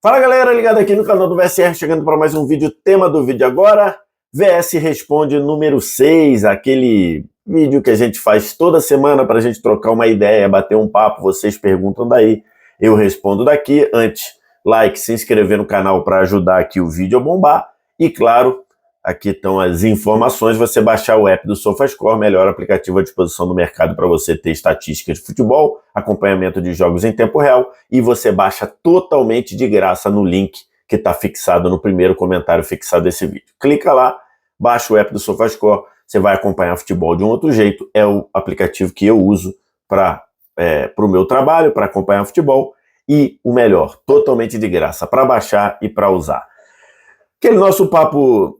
Fala galera, ligado aqui no canal do VSR, chegando para mais um vídeo. Tema do vídeo agora, VS Responde número 6, aquele vídeo que a gente faz toda semana para a gente trocar uma ideia, bater um papo. Vocês perguntam daí, eu respondo daqui. Antes, like, se inscrever no canal para ajudar aqui o vídeo a bombar. E claro, aqui estão as informações, você baixar o app do SofaScore, melhor aplicativo à disposição do mercado para você ter estatísticas de futebol, acompanhamento de jogos em tempo real, e você baixa totalmente de graça no link que está fixado no primeiro comentário fixado desse vídeo. Clica lá, baixa o app do SofaScore, você vai acompanhar futebol de um outro jeito, é o aplicativo que eu uso para o meu trabalho, para acompanhar futebol, e o melhor, totalmente de graça, para baixar e para usar. Aquele nosso papo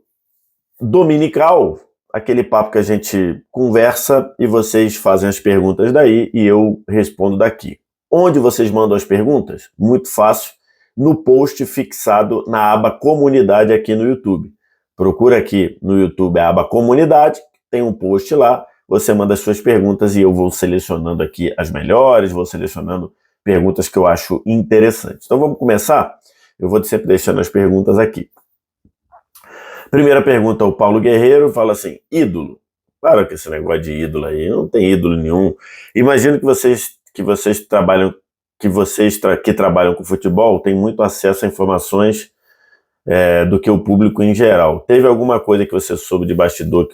dominical, aquele papo que a gente conversa e vocês fazem as perguntas daí e eu respondo daqui. Onde vocês mandam as perguntas? Muito fácil, no post fixado na aba Comunidade aqui no YouTube. Procura aqui no YouTube a aba Comunidade, tem um post lá, você manda as suas perguntas e eu vou selecionando aqui as melhores, vou selecionando perguntas que eu acho interessantes. Então vamos começar? Eu vou sempre deixando as perguntas aqui. Primeira pergunta, o Paulo Guerreiro fala assim: ídolo. Para com esse negócio de ídolo aí, não tem ídolo nenhum. Imagino que vocês trabalham com futebol têm muito acesso a informações do que o público em geral. Teve alguma coisa que você soube de bastidor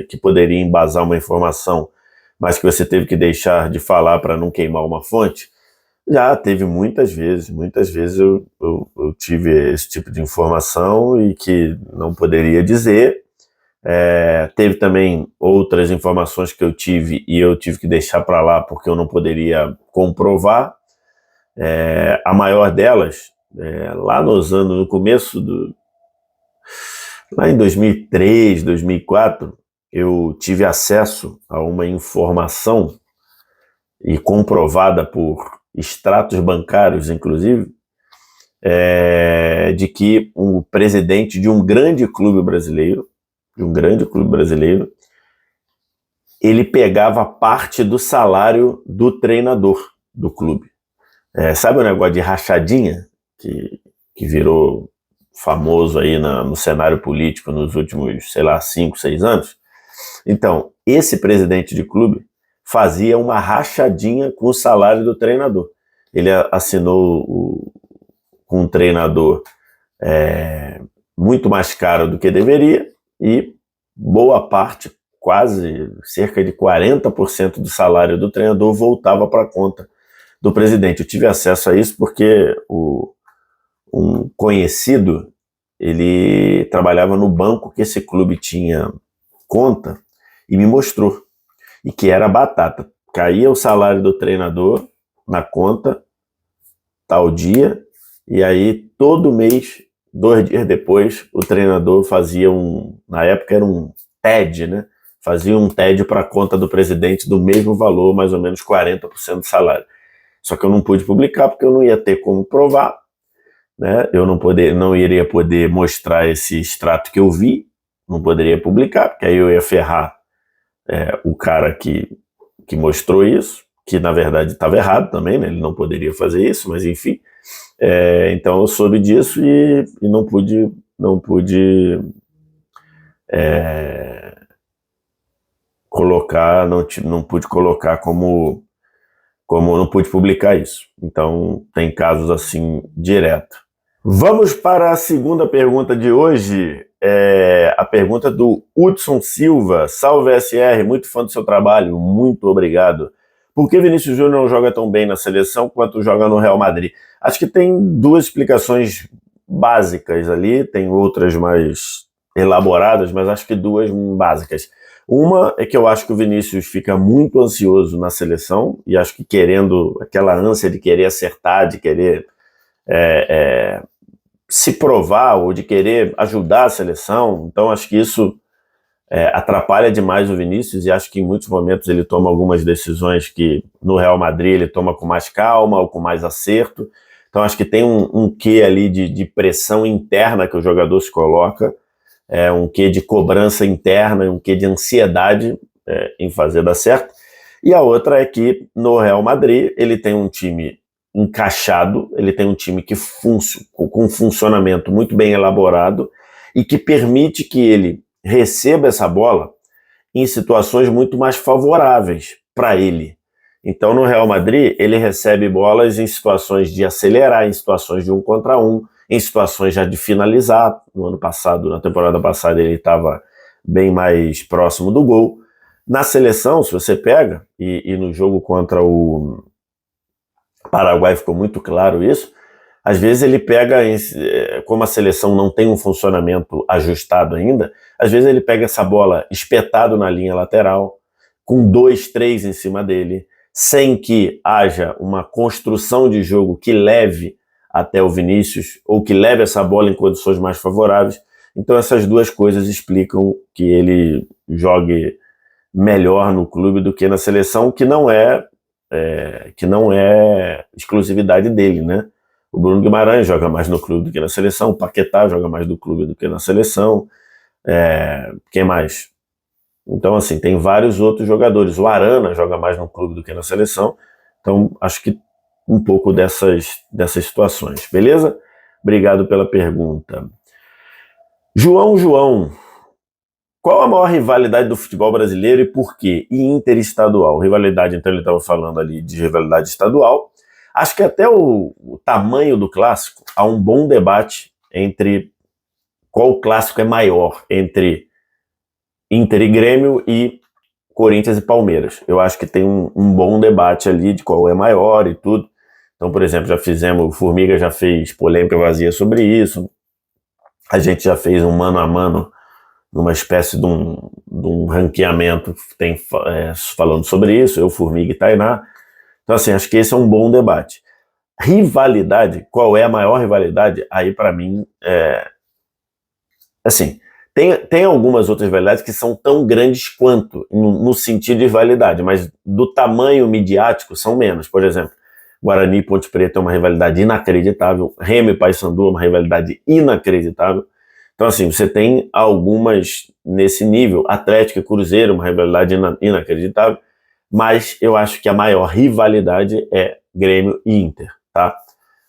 que poderia embasar uma informação, mas que você teve que deixar de falar para não queimar uma fonte? Já teve muitas vezes eu tive esse tipo de informação e que não poderia dizer. Teve também outras informações que eu tive e eu tive que deixar para lá porque eu não poderia comprovar. A maior delas, lá em 2003, 2004, eu tive acesso a uma informação e comprovada por extratos bancários, inclusive, de que o presidente de um grande clube brasileiro, ele pegava parte do salário do treinador do clube. Sabe o negócio de rachadinha, que virou famoso aí no cenário político nos últimos, 5, 6 anos? Então, esse presidente de clube fazia uma rachadinha com o salário do treinador. Ele assinou com um treinador muito mais caro do que deveria e boa parte, quase cerca de 40% do salário do treinador voltava para a conta do presidente. Eu tive acesso a isso porque um conhecido, ele trabalhava no banco que esse clube tinha conta e me mostrou. E que era batata. Caía o salário do treinador na conta, tal dia, e aí todo mês, 2 dias depois, o treinador fazia na época era um TED, né? Fazia um TED para a conta do presidente do mesmo valor, mais ou menos 40% do salário. Só que eu não pude publicar porque eu não ia ter como provar, né? Eu não iria poder mostrar esse extrato que eu vi, não poderia publicar, porque aí eu ia ferrar o cara que mostrou isso, que na verdade estava errado também, né? Ele não poderia fazer isso, mas enfim. Então eu soube disso e não pude colocar, não pude colocar como não pude publicar isso. Então tem casos assim direto. Vamos para a segunda pergunta de hoje. A pergunta do Hudson Silva. Salve SR, muito fã do seu trabalho, muito obrigado. Por que Vinícius Júnior não joga tão bem na seleção quanto joga no Real Madrid? Acho que tem 2 explicações básicas ali, tem outras mais elaboradas, mas acho que 2 básicas. Uma é que eu acho que o Vinícius fica muito ansioso na seleção e acho que querendo, aquela ânsia de querer acertar, de querer se provar ou de querer ajudar a seleção. Então acho que isso atrapalha demais o Vinícius e acho que em muitos momentos ele toma algumas decisões que no Real Madrid ele toma com mais calma ou com mais acerto. Então acho que tem um quê ali de pressão interna que o jogador se coloca, um quê de cobrança interna, um quê de ansiedade em fazer dar certo. E a outra é que no Real Madrid ele tem um time encaixado, ele tem um time com um funcionamento muito bem elaborado e que permite que ele receba essa bola em situações muito mais favoráveis para ele. Então, no Real Madrid, ele recebe bolas em situações de acelerar, em situações de 1 contra 1, em situações já de finalizar. No ano passado, na temporada passada, ele estava bem mais próximo do gol. Na seleção, se você pega, e no jogo contra o Paraguai ficou muito claro isso, às vezes ele pega, como a seleção não tem um funcionamento ajustado ainda, às vezes ele pega essa bola espetado na linha lateral, com 2, 3 em cima dele, sem que haja uma construção de jogo que leve até o Vinícius, ou que leve essa bola em condições mais favoráveis. Então essas duas coisas explicam que ele jogue melhor no clube do que na seleção, que não é exclusividade dele, né? O Bruno Guimarães joga mais no clube do que na seleção, o Paquetá joga mais no clube do que na seleção, quem mais? Então, assim, tem vários outros jogadores. O Arana joga mais no clube do que na seleção. Então, acho que um pouco dessas situações, beleza? Obrigado pela pergunta. João, qual a maior rivalidade do futebol brasileiro e por quê? E interestadual? Rivalidade, então ele estava falando ali de rivalidade estadual. Acho que até o tamanho do clássico, há um bom debate entre qual clássico é maior, entre Inter e Grêmio e Corinthians e Palmeiras. Eu acho que tem um bom debate ali de qual é maior e tudo. Então, por exemplo, o Formiga já fez polêmica vazia sobre isso. A gente já fez um mano a mano numa espécie de um ranqueamento falando sobre isso, eu, Formiga e Tainá. Então, assim, acho que esse é um bom debate. Rivalidade, qual é a maior rivalidade? Aí, para mim, assim, tem algumas outras rivalidades que são tão grandes quanto, no sentido de rivalidade, mas do tamanho midiático são menos. Por exemplo, Guarani e Ponte Preta é uma rivalidade inacreditável, Remo e Paysandu é uma rivalidade inacreditável. Então, assim, você tem algumas nesse nível, Atlético e Cruzeiro, uma rivalidade inacreditável, mas eu acho que a maior rivalidade é Grêmio e Inter, tá?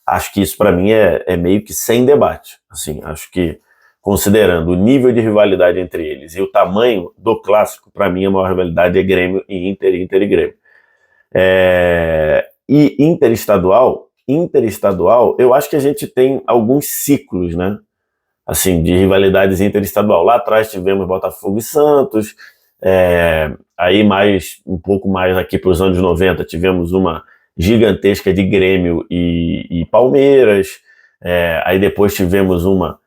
Acho que isso, para mim, é meio que sem debate. Assim, acho que, considerando o nível de rivalidade entre eles e o tamanho do clássico, para mim, a maior rivalidade é Grêmio e Inter e Grêmio. E interestadual, eu acho que a gente tem alguns ciclos, né? Assim, de rivalidades interestadual. Lá atrás tivemos Botafogo e Santos, aí um pouco mais aqui para os anos 90, tivemos uma gigantesca de Grêmio e Palmeiras, aí depois tivemos uma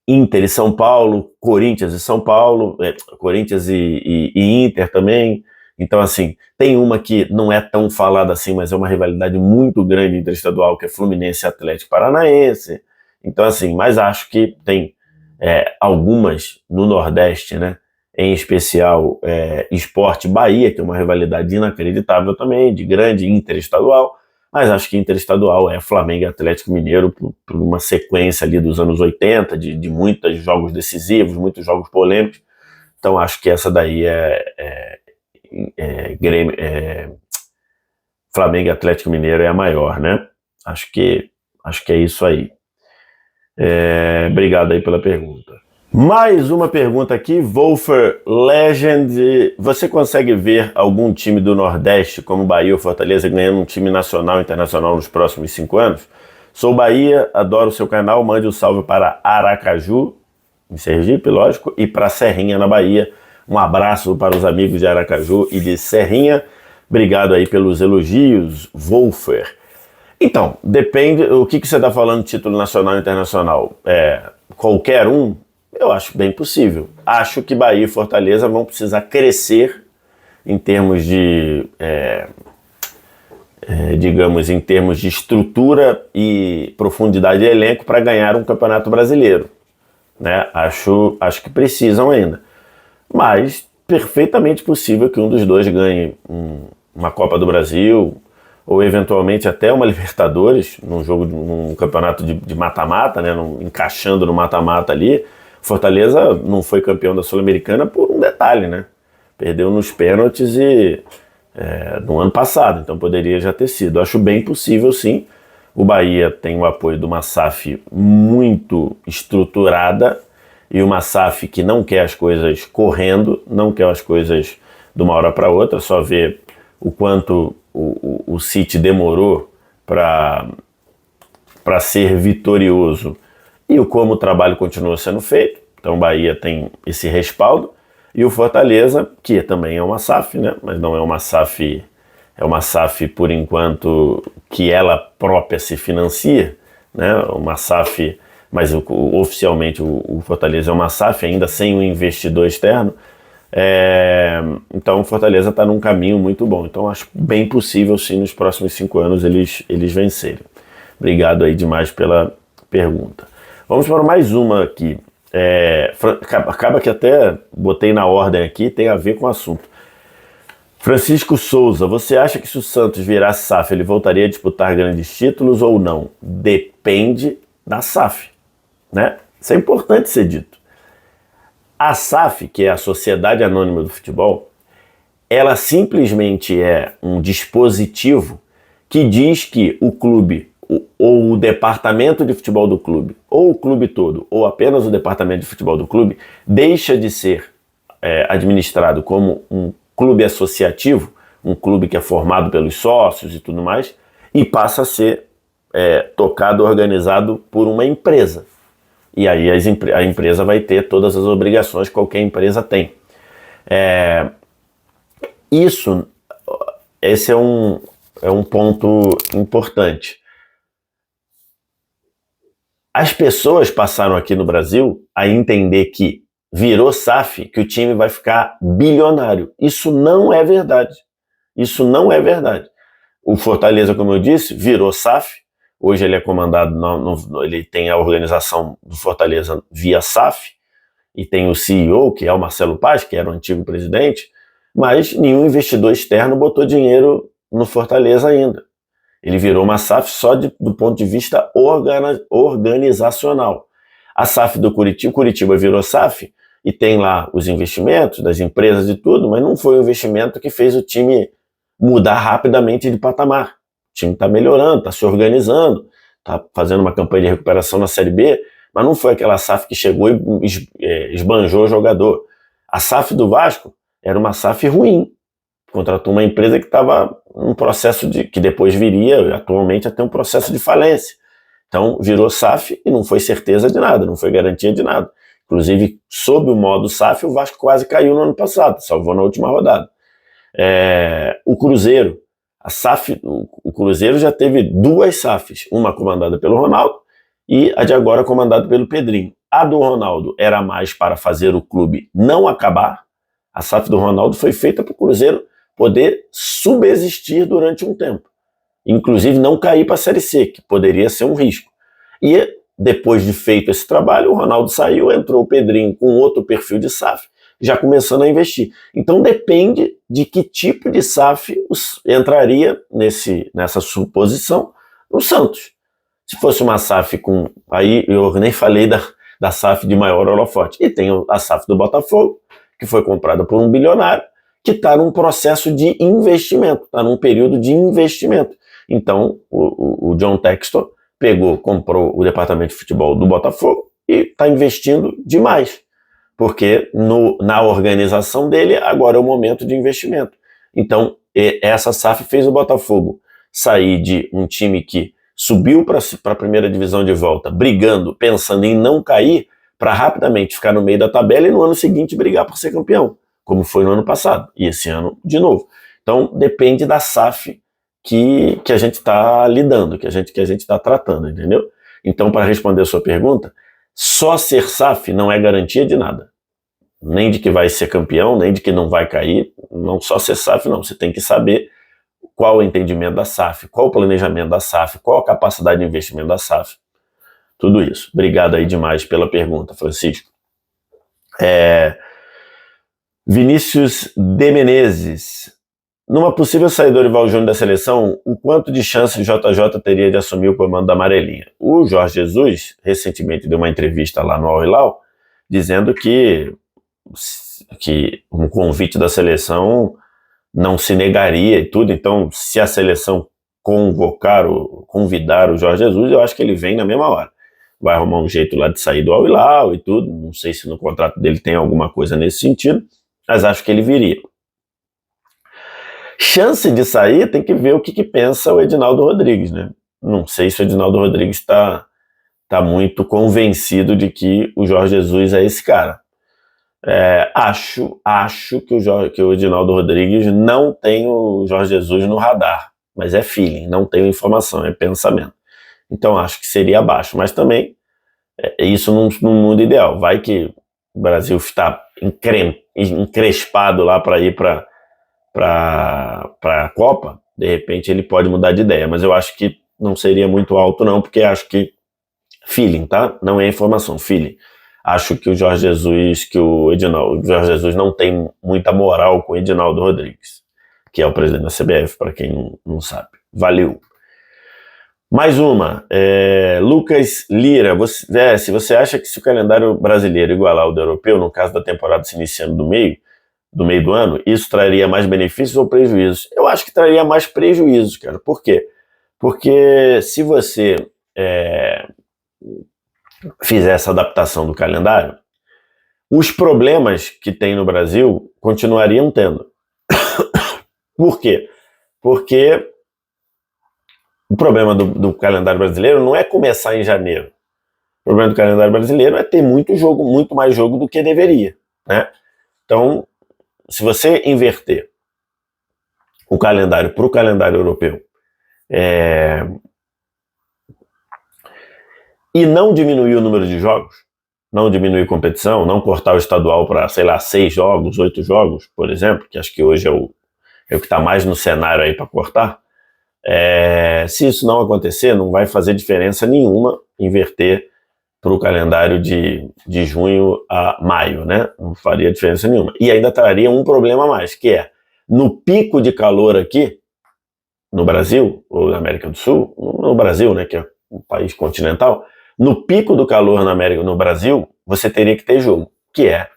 Inter e São Paulo, Corinthians e São Paulo, Corinthians e Inter também. Então, assim, tem uma que não é tão falada assim, mas é uma rivalidade muito grande interestadual, que é Fluminense e Atlético Paranaense. Então, assim, mas acho que tem algumas no Nordeste, né? Em especial Sport Bahia, que é uma rivalidade inacreditável também, de grande interestadual, mas acho que interestadual é Flamengo e Atlético Mineiro por uma sequência ali dos anos 80, de muitos jogos decisivos, muitos jogos polêmicos. Então acho que essa daí Flamengo e Atlético Mineiro é a maior, né? Acho que é isso aí. Obrigado aí pela pergunta. Mais uma pergunta aqui, Wolfer Legend. Você consegue ver algum time do Nordeste, como Bahia ou Fortaleza, ganhando um time nacional e internacional nos próximos 5 anos? Sou Bahia, adoro o seu canal, mande um salve para Aracaju, em Sergipe, lógico, e para Serrinha, na Bahia. Um abraço para os amigos de Aracaju e de Serrinha. Obrigado aí pelos elogios, Wolfer. Então, depende, o que você está falando de título nacional e internacional? Qualquer um? Eu acho bem possível. Acho que Bahia e Fortaleza vão precisar crescer em termos de, digamos, em termos de estrutura e profundidade de elenco para ganhar um campeonato brasileiro, né? Acho que precisam ainda. Mas perfeitamente possível que um dos dois ganhe uma Copa do Brasil ou eventualmente até uma Libertadores, num campeonato de mata-mata, né? Encaixando no mata-mata ali. Fortaleza não foi campeão da Sul-Americana por um detalhe, né? Perdeu nos pênaltis no ano passado, então poderia já ter sido. Acho bem possível, sim. O Bahia tem o apoio de uma SAF muito estruturada e uma SAF que não quer as coisas correndo, não quer as coisas de uma hora para outra, só vê o quanto o City demorou para ser vitorioso e como o trabalho continua sendo feito. Então o Bahia tem esse respaldo. E o Fortaleza, que também é uma SAF, né? Mas não é uma SAF, é uma SAF por enquanto que ela própria se financia, né? Uma SAF, mas oficialmente o Fortaleza é uma SAF ainda sem um investidor externo. Então o Fortaleza está num caminho muito bom. Então acho bem possível sim nos próximos 5 anos eles vencerem. Obrigado aí demais pela pergunta. Vamos para mais uma aqui. Acaba que até botei na ordem aqui, tem a ver com o assunto. Francisco Souza, você acha que se o Santos virasse SAF, ele voltaria a disputar grandes títulos ou não? Depende da SAF, né? Isso é importante ser dito. A SAF, que é a Sociedade Anônima do Futebol, ela simplesmente é um dispositivo que diz que o clube ou o departamento de futebol do clube, ou o clube todo, ou apenas o departamento de futebol do clube, deixa de ser administrado como um clube associativo, um clube que é formado pelos sócios e tudo mais, e passa a ser tocado, organizado por uma empresa. E aí a empresa vai ter todas as obrigações que qualquer empresa tem. Esse é um ponto importante. As pessoas passaram aqui no Brasil a entender que virou SAF, que o time vai ficar bilionário. Isso não é verdade. Isso não é verdade. O Fortaleza, como eu disse, virou SAF. Hoje ele é comandado, ele tem a organização do Fortaleza via SAF, e tem o CEO, que é o Marcelo Paz, que era o antigo presidente, mas nenhum investidor externo botou dinheiro no Fortaleza ainda. Ele virou uma SAF só do ponto de vista organizacional. A SAF do Curitiba, Curitiba virou SAF e tem lá os investimentos das empresas e tudo, mas não foi o investimento que fez o time mudar rapidamente de patamar. O time está melhorando, está se organizando, está fazendo uma campanha de recuperação na Série B, mas não foi aquela SAF que chegou e esbanjou o jogador. A SAF do Vasco era uma SAF ruim. Contratou uma empresa que estava num processo que depois viria, atualmente, a ter um processo de falência. Então, virou SAF e não foi certeza de nada, não foi garantia de nada. Inclusive, sob o modo SAF, o Vasco quase caiu no ano passado, salvou na última rodada. O Cruzeiro, a SAF, o Cruzeiro já teve 2 SAFs, uma comandada pelo Ronaldo e a de agora comandada pelo Pedrinho. A do Ronaldo era mais para fazer o clube não acabar. A SAF do Ronaldo foi feita para o Cruzeiro poder subsistir durante um tempo. Inclusive não cair para a Série C, que poderia ser um risco. E depois de feito esse trabalho, o Ronaldo saiu, entrou o Pedrinho com outro perfil de SAF, já começando a investir. Então depende de que tipo de SAF entraria nessa suposição o Santos. Se fosse uma SAF com... Aí eu nem falei da SAF de maior holofote. E tem a SAF do Botafogo, que foi comprada por um bilionário, que está num processo de investimento, está num período de investimento. Então, o John Textor comprou o departamento de futebol do Botafogo e está investindo demais, porque na organização dele agora é o momento de investimento. Então, essa SAF fez o Botafogo sair de um time que subiu para a primeira divisão de volta, brigando, pensando em não cair, para rapidamente ficar no meio da tabela e no ano seguinte brigar por ser campeão, como foi no ano passado, e esse ano de novo. Então, depende da SAF que a gente está lidando, que a gente está tratando, entendeu? Então, para responder a sua pergunta, só ser SAF não é garantia de nada. Nem de que vai ser campeão, nem de que não vai cair, não só ser SAF não. Você tem que saber qual o entendimento da SAF, qual o planejamento da SAF, qual a capacidade de investimento da SAF. Tudo isso. Obrigado aí demais pela pergunta, Francisco. Vinícius de Menezes. Numa possível saída do Dorival Júnior da seleção, o quanto de chance o JJ teria de assumir o comando da Amarelinha? O Jorge Jesus, recentemente, deu uma entrevista lá no Al Hilal, dizendo que um convite da seleção não se negaria e tudo. Então, se a seleção convocar, convidar o Jorge Jesus, eu acho que ele vem na mesma hora. Vai arrumar um jeito lá de sair do Al Hilal e tudo, não sei se no contrato dele tem alguma coisa nesse sentido, mas acho que ele viria. Chance de sair, tem que ver o que pensa o Edinaldo Rodrigues, né? Não sei se o Edinaldo Rodrigues está muito convencido de que o Jorge Jesus é esse cara. Acho que o Edinaldo Rodrigues não tem o Jorge Jesus no radar, mas é feeling, não tem informação, é pensamento. Então acho que seria abaixo, mas também isso num mundo ideal. Vai que o Brasil está encrespado lá para ir para a Copa, de repente ele pode mudar de ideia, mas eu acho que não seria muito alto não, porque acho que feeling, tá? Não é informação, feeling. Acho que o Jorge Jesus não tem muita moral com o Edinaldo Rodrigues, que é o presidente da CBF, para quem não sabe. Valeu. Mais uma, Lucas Lira, se você acha que se o calendário brasileiro igualar ao do europeu, no caso da temporada se iniciando do meio do ano, isso traria mais benefícios ou prejuízos? Eu acho que traria mais prejuízos, cara. Por quê? Porque se você fizer essa adaptação do calendário, os problemas que tem no Brasil continuariam tendo. Por quê? Porque o problema do calendário brasileiro não é começar em janeiro. O problema do calendário brasileiro é ter muito mais jogo do que deveria, né? Então, se você inverter o calendário para o calendário europeu e não diminuir o número de jogos, não diminuir competição, não cortar o estadual para, 6 jogos, 8 jogos, por exemplo, que acho que hoje é o que está mais no cenário aí para cortar, se isso não acontecer, não vai fazer diferença nenhuma inverter para o calendário de junho a maio, né? Não faria diferença nenhuma. E ainda traria um problema a mais, que é, no pico de calor aqui, no Brasil, ou na América do Sul, no Brasil, né, que é um país continental, no pico do calor no Brasil, você teria que ter jogo, que é,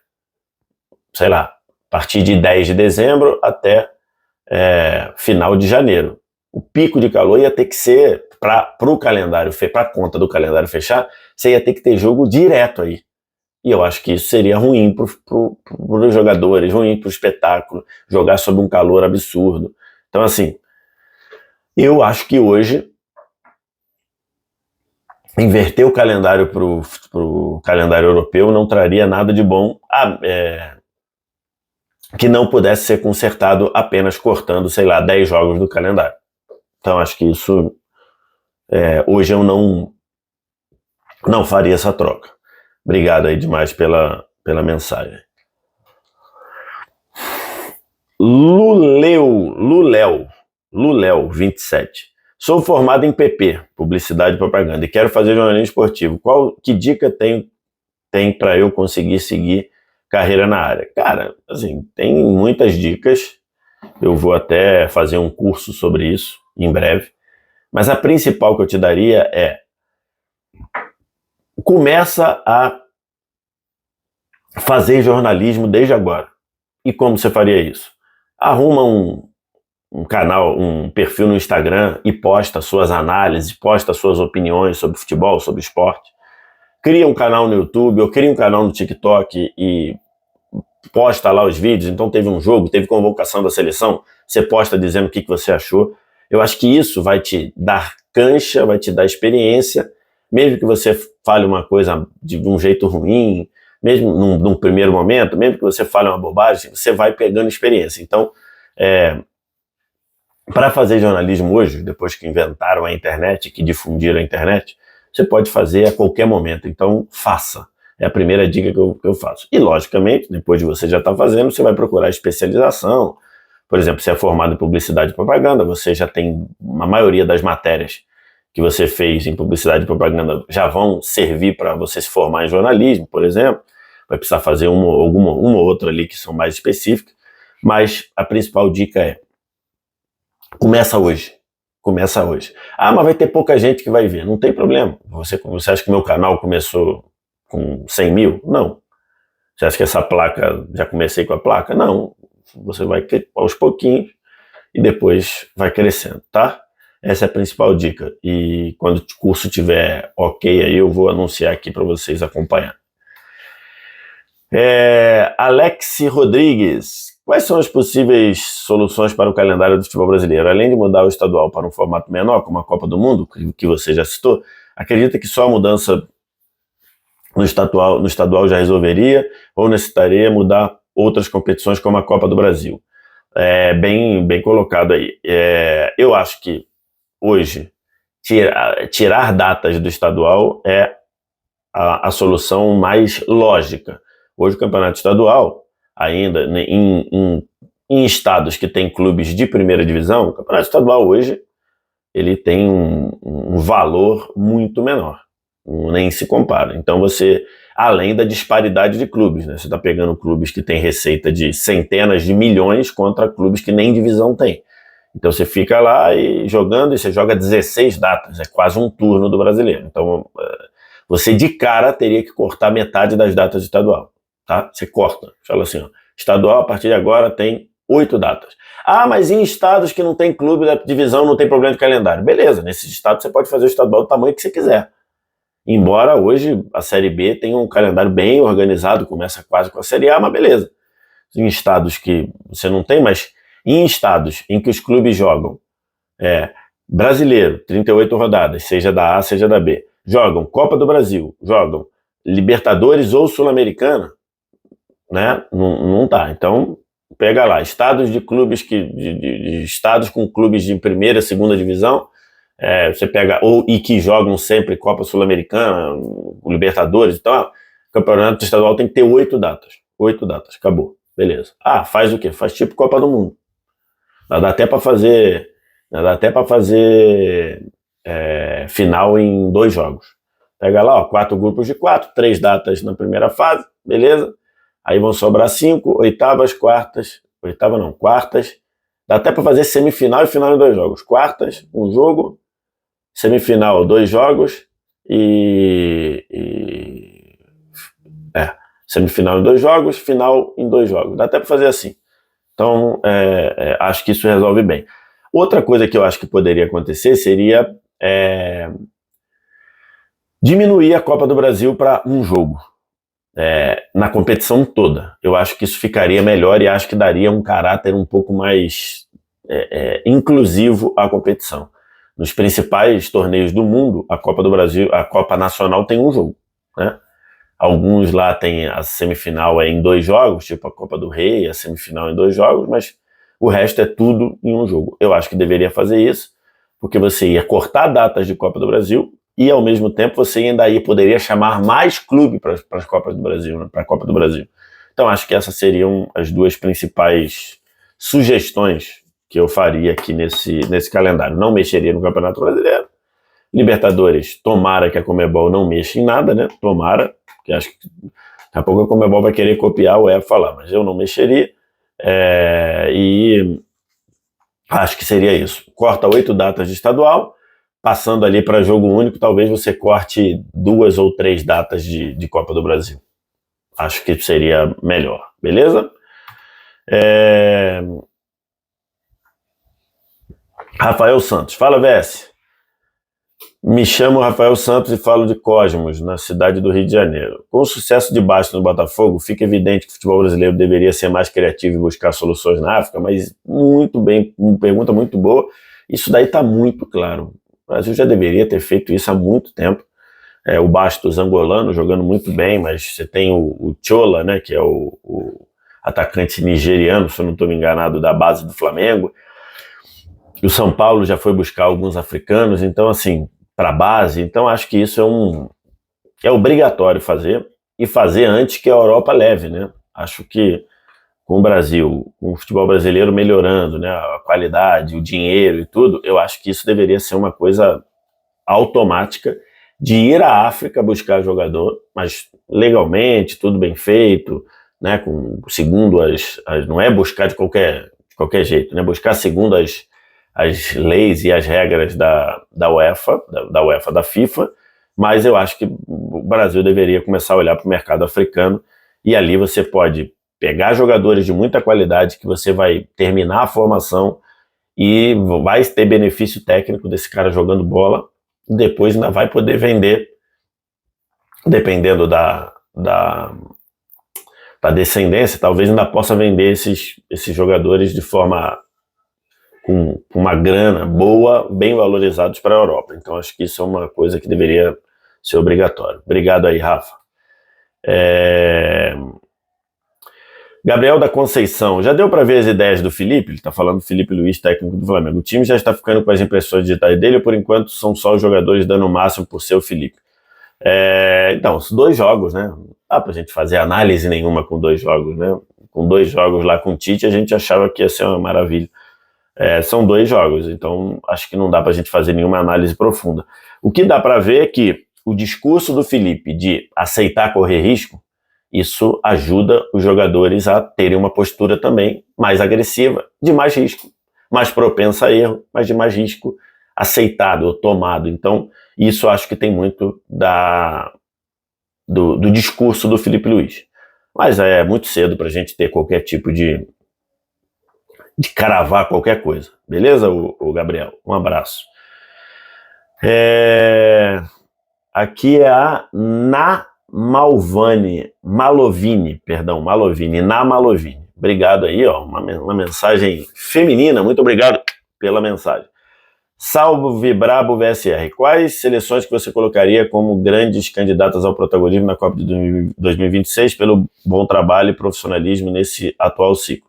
a partir de 10 de dezembro até final de janeiro. O pico de calor ia ter que ser, para a conta do calendário fechar, você ia ter que ter jogo direto aí. E eu acho que isso seria ruim para os jogadores, ruim para o espetáculo, jogar sob um calor absurdo. Então, assim, eu acho que hoje inverter o calendário para o calendário europeu não traria nada de bom que não pudesse ser consertado apenas cortando, 10 jogos do calendário. Então acho que isso hoje eu não faria essa troca. Obrigado aí demais pela mensagem. Luléu 27. Sou formado em PP, Publicidade e Propaganda, e quero fazer jornalismo esportivo. Que dica tem para eu conseguir seguir carreira na área? Cara, assim, tem muitas dicas. Eu vou até fazer um curso sobre isso em breve. Mas a principal que eu te daria é: começa a fazer jornalismo desde agora. E como você faria isso? Arruma um canal, um perfil no Instagram e posta suas análises, posta suas opiniões sobre futebol, sobre esporte. Cria um canal no YouTube ou cria um canal no TikTok e posta lá os vídeos. Então teve um jogo, teve convocação da seleção, você posta dizendo o que você achou. Eu acho que isso vai te dar cancha, vai te dar experiência, mesmo que você fale uma coisa de um jeito ruim, mesmo num primeiro momento, mesmo que você fale uma bobagem, você vai pegando experiência. Então, para fazer jornalismo hoje, depois que inventaram a internet, que difundiram a internet, você pode fazer a qualquer momento. Então, faça. É a primeira dica que eu faço. E, logicamente, depois de você já estar fazendo, você vai procurar especialização. Por exemplo, se é formado em publicidade e propaganda, você já tem a maioria das matérias que você fez em publicidade e propaganda já vão servir para você se formar em jornalismo, por exemplo. Vai precisar fazer uma ou outra ali que são mais específicas. Mas a principal dica é: começa hoje. Começa hoje. Ah, mas vai ter pouca gente que vai ver. Não tem problema. Você acha que meu canal começou com 100 mil? Não. Você acha que essa placa, já comecei com a placa? Não. Você vai aos pouquinhos e depois vai crescendo, tá? Essa é a principal dica. E quando o curso estiver ok, aí eu vou anunciar aqui para vocês acompanhar. Alex Rodrigues. Quais são as possíveis soluções para o calendário do futebol brasileiro? Além de mudar o estadual para um formato menor, como a Copa do Mundo, que você já citou, acredita que só a mudança no estadual já resolveria ou necessitaria mudar outras competições como a Copa do Brasil? Bem colocado aí. Eu acho que hoje tirar datas do estadual é a solução mais lógica. Hoje o campeonato estadual, ainda em estados que tem clubes de primeira divisão, o campeonato estadual hoje ele tem um valor muito menor, nem se compara. Então você, além da disparidade de clubes, né? Você está pegando clubes que têm receita de centenas de milhões contra clubes que nem divisão tem. Então você fica lá e jogando, e você joga 16 datas, é quase um turno do brasileiro. Então você de cara teria que cortar metade das datas do estadual, tá? Você corta, fala assim, ó, estadual a partir de agora tem 8 datas. Ah, mas em estados que não tem clube da divisão não tem problema de calendário. Beleza, nesses estados você pode fazer o estadual do tamanho que você quiser. Embora hoje a Série B tenha um calendário bem organizado, começa quase com a Série A, mas beleza. Em estados que você não tem, mas em estados em que os clubes jogam brasileiro, 38 rodadas, seja da A, seja da B, jogam Copa do Brasil, jogam Libertadores ou Sul-Americana, né? Não tá. Então, pega lá, estados de clubes de estados com clubes de primeira, segunda divisão, você pega, e que jogam sempre Copa Sul-Americana, Libertadores, então, o campeonato estadual tem que ter 8 datas. 8 datas, acabou. Beleza. Ah, faz o quê? Faz tipo Copa do Mundo. Dá até para fazer final em 2 jogos. Pega lá, 4 grupos de 4, 3 datas na primeira fase, beleza? Aí vão sobrar 5, oitavas, quartas, quartas. Dá até para fazer semifinal e final em 2 jogos. Quartas, 1 jogo, semifinal, 2 jogos semifinal em 2 jogos, final em 2 jogos. Dá até para fazer assim. Então, acho que isso resolve bem. Outra coisa que eu acho que poderia acontecer seria diminuir a Copa do Brasil para 1 jogo na competição toda. Eu acho que isso ficaria melhor e acho que daria um caráter um pouco mais inclusivo à competição. Nos principais torneios do mundo, a Copa do Brasil, a Copa Nacional tem 1 jogo, né? Alguns lá tem a semifinal em 2 jogos, tipo a Copa do Rei, a semifinal em 2 jogos, mas o resto é tudo em 1 jogo. Eu acho que deveria fazer isso, porque você ia cortar datas de Copa do Brasil e, ao mesmo tempo, você ainda poderia chamar mais clube para as Copas do Brasil, né, para a Copa do Brasil. Então, acho que essas seriam as 2 principais sugestões que eu faria aqui nesse calendário. Não mexeria no Campeonato Brasileiro. Libertadores, tomara que a Conmebol não mexa em nada, né? Tomara, porque acho que daqui a pouco a Conmebol vai querer copiar o UEFA lá, mas eu não mexeria. E acho que seria isso. Corta 8 datas de estadual, passando ali para jogo único, talvez você corte 2 ou 3 datas de Copa do Brasil. Acho que seria melhor, beleza? Rafael Santos, fala, VS. Me chamo Rafael Santos e falo de Cosmos, na cidade do Rio de Janeiro. Com o sucesso de Bastos no Botafogo, fica evidente que o futebol brasileiro deveria ser mais criativo e buscar soluções na África, mas muito bem, uma pergunta muito boa. Isso daí está muito claro. O Brasil já deveria ter feito isso há muito tempo. O Bastos angolano jogando muito bem, mas você tem o Chola, né, que é o atacante nigeriano, se eu não estou me enganado, da base do Flamengo. E o São Paulo já foi buscar alguns africanos, então assim, para a base. Então acho que isso é obrigatório fazer, e fazer antes que a Europa leve, né? Acho que com o Brasil, com o futebol brasileiro melhorando, né, a qualidade, o dinheiro e tudo, eu acho que isso deveria ser uma coisa automática de ir à África buscar jogador, mas legalmente, tudo bem feito, né, segundo não é buscar de qualquer jeito, né, buscar segundo as leis e as regras da UEFA, da FIFA, mas eu acho que o Brasil deveria começar a olhar para o mercado africano, e ali você pode pegar jogadores de muita qualidade que você vai terminar a formação e vai ter benefício técnico desse cara jogando bola, depois ainda vai poder vender, dependendo da descendência, talvez ainda possa vender esses jogadores de forma com uma grana boa, bem valorizados para a Europa. Então acho que isso é uma coisa que deveria ser obrigatório. Obrigado aí, Rafa. Gabriel da Conceição, já deu para ver as ideias do Felipe? Ele está falando do Felipe Luiz, técnico do Flamengo. O time já está ficando com as impressões digitais dele ou por enquanto são só os jogadores dando o máximo por ser o Felipe? Então, os 2 jogos, né? Não dá pra gente fazer análise nenhuma com 2 jogos, né? Com 2 jogos lá com o Tite, a gente achava que ia ser uma maravilha. São 2 jogos, então acho que não dá pra gente fazer nenhuma análise profunda. O que dá pra ver é que o discurso do Felipe de aceitar correr risco, isso ajuda os jogadores a terem uma postura também mais agressiva, de mais risco, mais propensa a erro, mas de mais risco aceitado ou tomado. Então, isso acho que tem muito do discurso do Felipe Luiz. Mas é muito cedo para a gente ter qualquer tipo de cravar qualquer coisa. Beleza, o Gabriel? Um abraço. Aqui é a Malovini. Obrigado aí, ó, uma mensagem feminina. Muito obrigado pela mensagem. Salve Brabo VSR. Quais seleções que você colocaria como grandes candidatas ao protagonismo na Copa de 2026 pelo bom trabalho e profissionalismo nesse atual ciclo?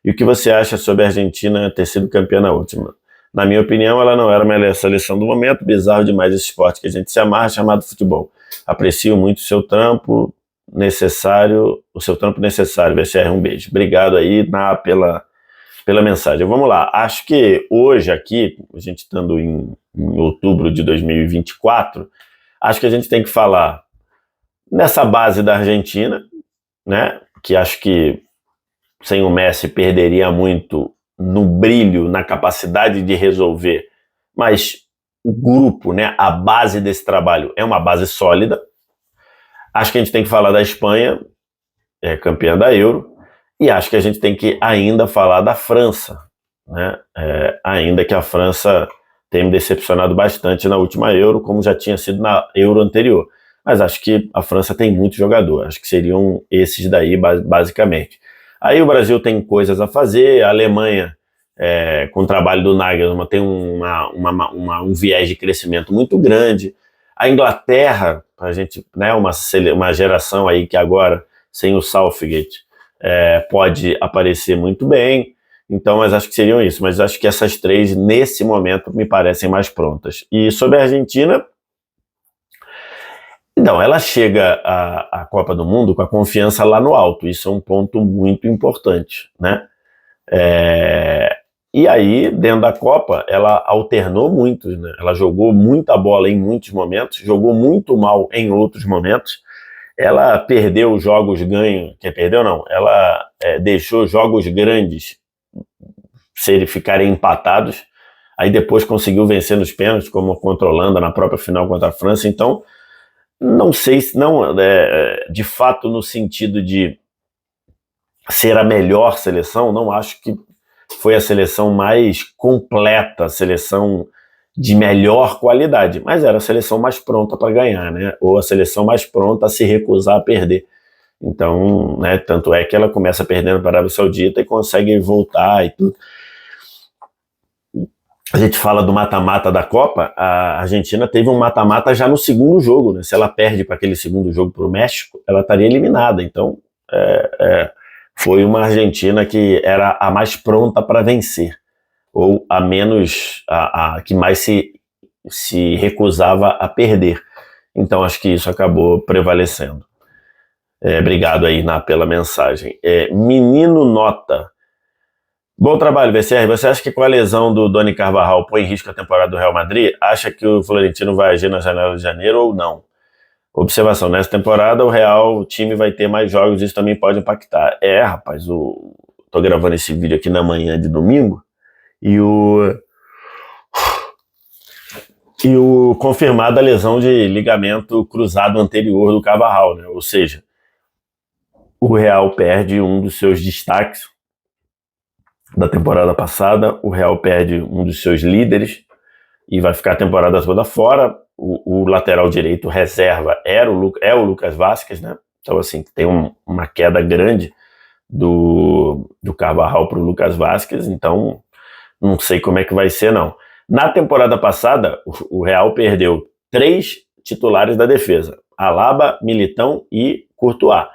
E o que você acha sobre a Argentina ter sido campeã na última? Na minha opinião, ela não era a melhor seleção do momento. Bizarro demais esse esporte que a gente se amarra, chamado futebol. Aprecio muito o seu trampo necessário, VSR, um beijo. Obrigado aí, pela mensagem. Vamos lá, acho que hoje aqui, a gente estando em outubro de 2024, acho que a gente tem que falar nessa base da Argentina, né, que acho que sem o Messi perderia muito no brilho, na capacidade de resolver, mas o grupo, né, a base desse trabalho é uma base sólida. Acho que a gente tem que falar da Espanha, campeã da Euro, e acho que a gente tem que ainda falar da França, né? Ainda que a França tenha me decepcionado bastante na última Euro, como já tinha sido na Euro anterior. Mas acho que a França tem muito jogador, acho que seriam esses daí, basicamente. Aí o Brasil tem coisas a fazer, a Alemanha, com o trabalho do Nagelsmann, tem um viés de crescimento muito grande. A Inglaterra, a gente, né, uma geração aí que agora, sem o Southgate, pode aparecer muito bem, então, mas acho que seriam isso, mas acho que essas 3, nesse momento, me parecem mais prontas. E sobre a Argentina, então, ela chega à Copa do Mundo com a confiança lá no alto, isso é um ponto muito importante, né? E aí, dentro da Copa, ela alternou muito, né? Ela jogou muita bola em muitos momentos, jogou muito mal em outros momentos. Ela perdeu jogos ganhos, ela deixou jogos grandes ficarem empatados, aí depois conseguiu vencer nos pênaltis, como contra a Holanda na própria final contra a França. Então, não sei se não, de fato, no sentido de ser a melhor seleção, não acho que foi a seleção mais completa, a seleção de melhor qualidade, mas era a seleção mais pronta para ganhar, né? Ou a seleção mais pronta a se recusar a perder. Então, né, tanto é que ela começa perdendo para a Arábia Saudita e consegue voltar e tudo. A gente fala do mata-mata da Copa, a Argentina teve um mata-mata já no segundo jogo, né? Se ela perde para aquele segundo jogo para o México, ela estaria eliminada. Então, foi uma Argentina que era a mais pronta para vencer, ou a menos, a que mais se recusava a perder. Então, acho que isso acabou prevalecendo. Obrigado aí, pela mensagem. Menino Nota. Bom trabalho, VCR. Você acha que com a lesão do Doni Carvajal põe em risco a temporada do Real Madrid? Acha que o Florentino vai agir na janela de janeiro ou não? Observação, nessa temporada o time vai ter mais jogos, isso também pode impactar. Rapaz, tô gravando esse vídeo aqui na manhã de domingo e o confirmado a lesão de ligamento cruzado anterior do Carvajal, né? Ou seja, o Real perde um dos seus destaques, da temporada passada. O Real perde um dos seus líderes e vai ficar a temporada toda fora. O lateral direito reserva é o Lucas Vázquez, né? Então, assim, tem uma queda grande do Carvajal para o Lucas Vázquez, então não sei como é que vai ser, não. Na temporada passada, o Real perdeu 3 titulares da defesa: Alaba, Militão e Courtois.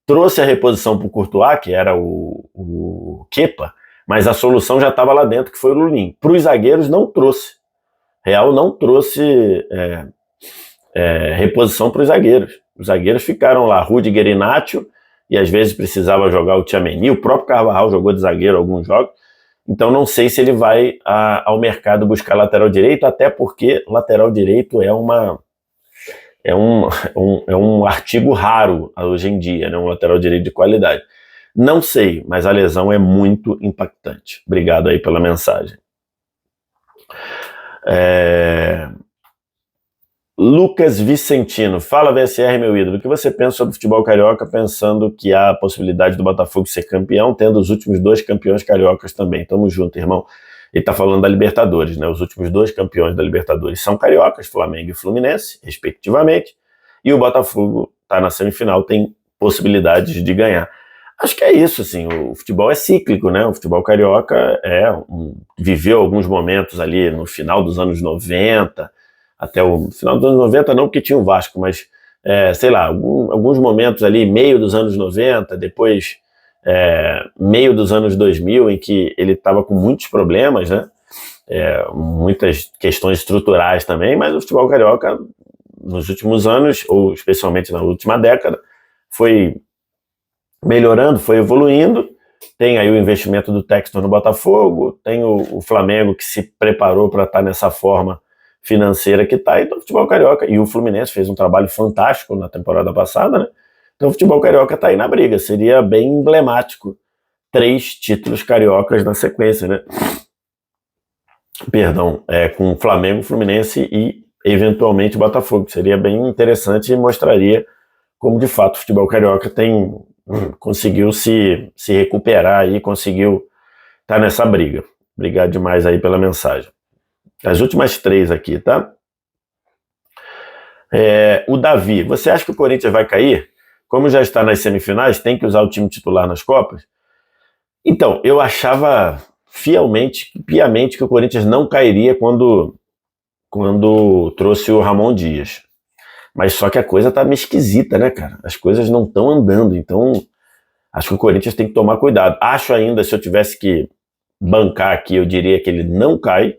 Trouxe a reposição para o Courtois, que era o Kepa, mas a solução já estava lá dentro, que foi o Lunin. Para os zagueiros, não trouxe. Real não trouxe reposição para os zagueiros. Os zagueiros ficaram lá, Rudiger e Nacho, e às vezes precisava jogar o Tchouaméni. O próprio Carvajal jogou de zagueiro alguns jogos. Então não sei se ele vai ao mercado buscar lateral direito, até porque lateral direito é um artigo raro hoje em dia, né? Um lateral direito de qualidade. Não sei, mas a lesão é muito impactante. Obrigado aí pela mensagem. Lucas Vicentino, fala VSR, meu ídolo, o que você pensa sobre o futebol carioca, pensando que há a possibilidade do Botafogo ser campeão, tendo os últimos 2 campeões cariocas também? Tamo junto, irmão. Ele tá falando da Libertadores, né? Os últimos 2 campeões da Libertadores são cariocas, Flamengo e Fluminense, respectivamente, e o Botafogo tá na semifinal, tem possibilidades de ganhar. Acho que é isso, assim, o futebol é cíclico, né? O futebol carioca viveu alguns momentos ali no final dos anos 90, até o final dos anos 90 não, porque tinha o Vasco, mas, sei lá, alguns momentos ali, meio dos anos 90, depois meio dos anos 2000, em que ele estava com muitos problemas, né? Muitas questões estruturais também, mas o futebol carioca, nos últimos anos, ou especialmente na última década, foi melhorando, foi evoluindo. Tem aí o investimento do Textor no Botafogo, tem o Flamengo que se preparou para estar nessa forma financeira que está, então o futebol carioca, e o Fluminense fez um trabalho fantástico na temporada passada, né? Então o futebol carioca está aí na briga, seria bem emblemático 3 títulos cariocas na sequência, né? Perdão, com Flamengo, Fluminense e eventualmente Botafogo, seria bem interessante e mostraria como de fato o futebol carioca conseguiu se recuperar e conseguiu estar nessa briga. Obrigado demais aí pela mensagem. As últimas 3 aqui, tá? O Davi, você acha que o Corinthians vai cair? Como já está nas semifinais, tem que usar o time titular nas Copas? Então, eu achava piamente que o Corinthians não cairia quando trouxe o Ramon Dias. Mas só que a coisa tá meio esquisita, né, cara? As coisas não estão andando, então acho que o Corinthians tem que tomar cuidado. Acho ainda, se eu tivesse que bancar aqui, eu diria que ele não cai,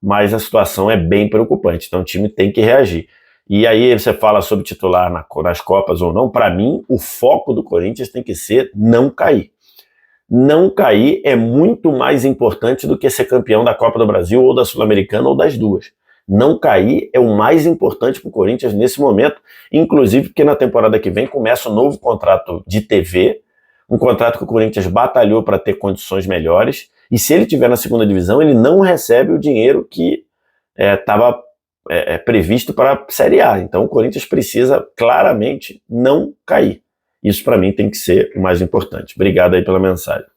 mas a situação é bem preocupante, então o time tem que reagir. E aí você fala sobre titular nas Copas ou não, para mim o foco do Corinthians tem que ser não cair. Não cair é muito mais importante do que ser campeão da Copa do Brasil ou da Sul-Americana ou das duas. Não cair é o mais importante para o Corinthians nesse momento, inclusive porque na temporada que vem começa um novo contrato de TV, um contrato que o Corinthians batalhou para ter condições melhores, e se ele estiver na segunda divisão, ele não recebe o dinheiro que estava previsto para a Série A. Então o Corinthians precisa claramente não cair. Isso para mim tem que ser o mais importante. Obrigado aí pela mensagem.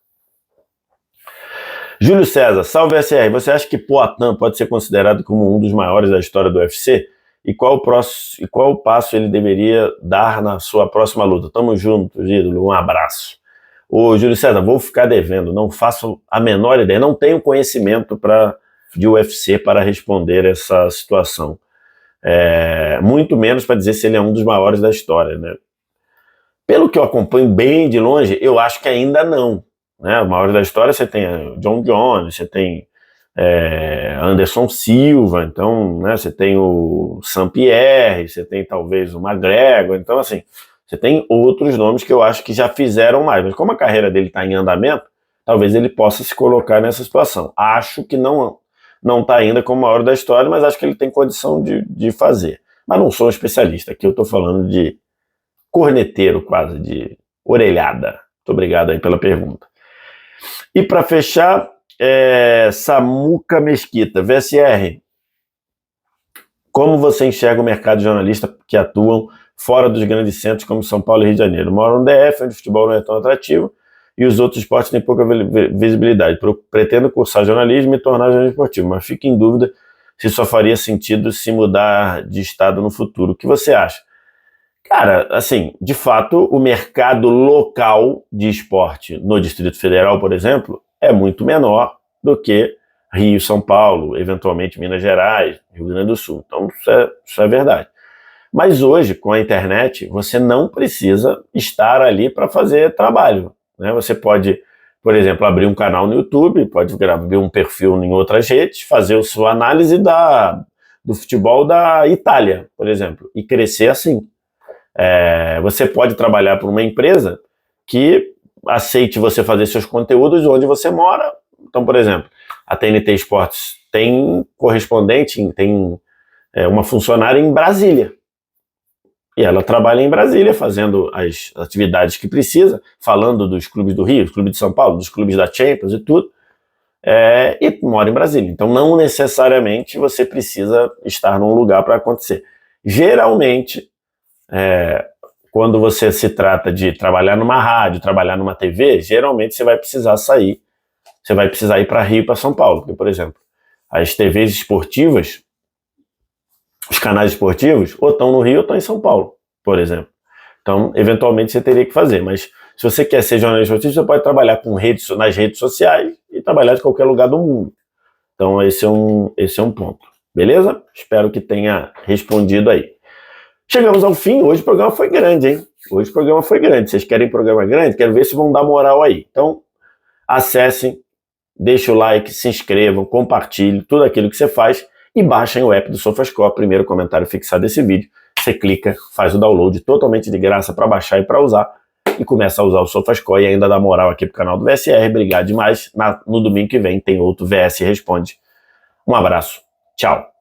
Júlio César, salve SR. Você acha que Poatan pode ser considerado como um dos maiores da história do UFC? E qual o passo ele deveria dar na sua próxima luta? Tamo junto, ídolo. Um abraço. Ô, Júlio César, vou ficar devendo. Não faço a menor ideia. Não tenho conhecimento de UFC para responder essa situação. Muito menos para dizer se ele é um dos maiores da história, né? Pelo que eu acompanho bem de longe, eu acho que ainda não. Né? O maior da história você tem John Jones, você tem Anderson Silva, então, né, você tem o Saint-Pierre, você tem talvez o McGregor, então assim, você tem outros nomes que eu acho que já fizeram mais, mas como a carreira dele está em andamento, talvez ele possa se colocar nessa situação. Acho que não está ainda como o maior da história, mas acho que ele tem condição de fazer. Mas não sou um especialista, aqui eu estou falando de corneteiro quase, de orelhada. Muito obrigado aí pela pergunta. E para fechar, Samuca Mesquita, VSR, como você enxerga o mercado de jornalistas que atuam fora dos grandes centros como São Paulo e Rio de Janeiro? Moro no DF, onde o futebol não é tão atrativo, e os outros esportes têm pouca visibilidade. Pretendo cursar jornalismo e me tornar jornalista esportivo, mas fico em dúvida se só faria sentido se mudar de estado no futuro. O que você acha? Cara, assim, de fato, o mercado local de esporte no Distrito Federal, por exemplo, é muito menor do que Rio, São Paulo, eventualmente Minas Gerais, Rio Grande do Sul. Então, isso é verdade. Mas hoje, com a internet, você não precisa estar ali para fazer trabalho, né? Você pode, por exemplo, abrir um canal no YouTube, pode abrir um perfil em outras redes, fazer a sua análise do futebol da Itália, por exemplo, e crescer assim. Você pode trabalhar por uma empresa que aceite você fazer seus conteúdos onde você mora. Então, por exemplo, a TNT Esportes tem correspondente, tem uma funcionária em Brasília. E ela trabalha em Brasília, fazendo as atividades que precisa, falando dos clubes do Rio, dos clubes de São Paulo, dos clubes da Champions e tudo, e mora em Brasília. Então, não necessariamente você precisa estar num lugar para acontecer. Geralmente, quando você se trata de trabalhar numa rádio, trabalhar numa TV, geralmente você vai precisar sair, você vai precisar ir para Rio e para São Paulo. Porque, por exemplo, as TVs esportivas, os canais esportivos, ou estão no Rio ou estão em São Paulo, por exemplo. Então, eventualmente, você teria que fazer. Mas se você quer ser jornalista esportivo, você pode trabalhar nas redes sociais e trabalhar de qualquer lugar do mundo. Então, esse é um ponto. Beleza? Espero que tenha respondido aí. Chegamos ao fim. Hoje o programa foi grande, hein? Hoje o programa foi grande. Vocês querem programa grande? Quero ver se vão dar moral aí. Então, acessem, deixem o like, se inscrevam, compartilhem tudo aquilo que você faz e baixem o app do SofaScore. Primeiro comentário fixado desse vídeo. Você clica, faz o download totalmente de graça para baixar e para usar e começa a usar o SofaScore e ainda dá moral aqui pro canal do VSR. Obrigado demais. No domingo que vem tem outro VS Responde. Um abraço. Tchau.